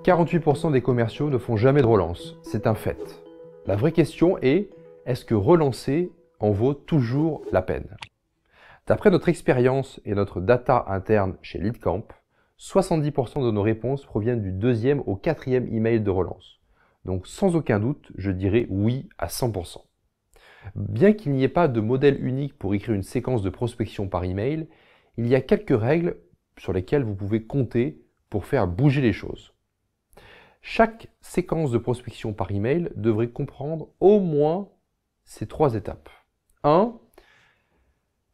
48% des commerciaux ne font jamais de relance, c'est un fait. La vraie question est, est-ce que relancer en vaut toujours la peine? D'après notre expérience et notre data interne chez LeadCamp, 70% de nos réponses proviennent du 2e au 4e email de relance. Donc sans aucun doute, je dirais oui à 100%. Bien qu'il n'y ait pas de modèle unique pour écrire une séquence de prospection par email, il y a quelques règles sur lesquelles vous pouvez compter pour faire bouger les choses. Chaque séquence de prospection par email devrait comprendre au moins ces 3 étapes. 1.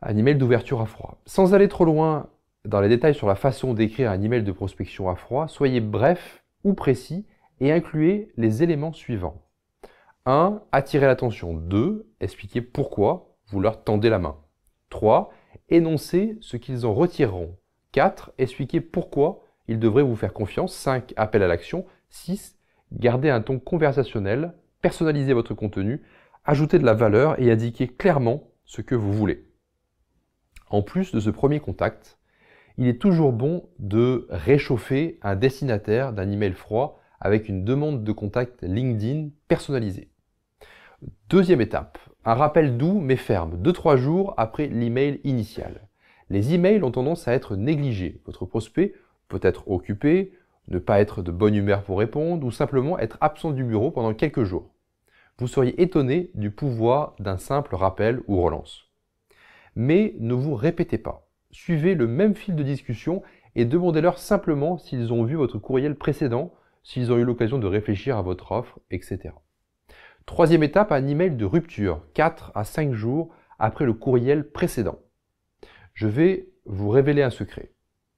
Un email d'ouverture à froid. Sans aller trop loin dans les détails sur la façon d'écrire un email de prospection à froid, soyez bref ou précis et incluez les éléments suivants. 1. Attirer l'attention. 2. Expliquer pourquoi vous leur tendez la main. 3. Énoncer ce qu'ils en retireront. 4. Expliquer pourquoi ils devraient vous faire confiance. 5. Appel à l'action. 6. Gardez un ton conversationnel, personnalisez votre contenu, ajoutez de la valeur et indiquez clairement ce que vous voulez. En plus de ce premier contact, il est toujours bon de réchauffer un destinataire d'un email froid avec une demande de contact LinkedIn personnalisée. Deuxième étape, un rappel doux mais ferme, 2-3 jours après l'email initial. Les emails ont tendance à être négligés. Votre prospect peut être occupé, ne pas être de bonne humeur pour répondre ou simplement être absent du bureau pendant quelques jours. Vous seriez étonné du pouvoir d'un simple rappel ou relance. Mais ne vous répétez pas. Suivez le même fil de discussion et demandez-leur simplement s'ils ont vu votre courriel précédent, s'ils ont eu l'occasion de réfléchir à votre offre, etc. Troisième étape, un email de rupture, 4 à 5 jours après le courriel précédent. Je vais vous révéler un secret.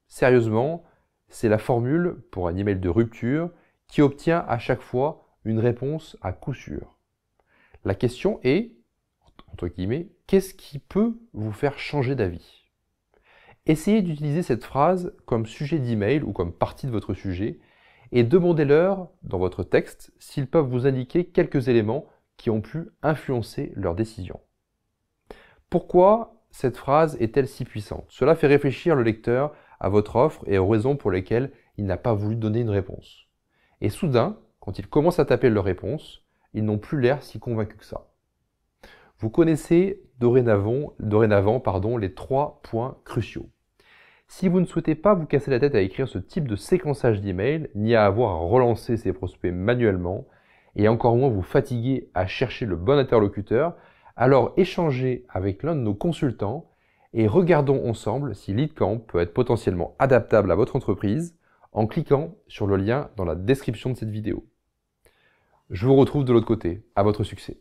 Sérieusement, c'est la formule pour un email de rupture qui obtient à chaque fois une réponse à coup sûr. La question est, entre guillemets, qu'est-ce qui peut vous faire changer d'avis? Essayez d'utiliser cette phrase comme sujet d'email ou comme partie de votre sujet et demandez-leur dans votre texte s'ils peuvent vous indiquer quelques éléments qui ont pu influencer leur décision. Pourquoi cette phrase est-elle si puissante? Cela fait réfléchir le lecteur à votre offre et aux raisons pour lesquelles il n'a pas voulu donner une réponse. Et soudain, quand ils commencent à taper leur réponse, ils n'ont plus l'air si convaincus que ça. Vous connaissez dorénavant les 3 points cruciaux. Si vous ne souhaitez pas vous casser la tête à écrire ce type de séquençage d'email, ni à avoir à relancer ses prospects manuellement, et encore moins vous fatiguer à chercher le bon interlocuteur, alors échangez avec l'un de nos consultants et regardons ensemble si LeadCamp peut être potentiellement adaptable à votre entreprise en cliquant sur le lien dans la description de cette vidéo. Je vous retrouve de l'autre côté. À votre succès.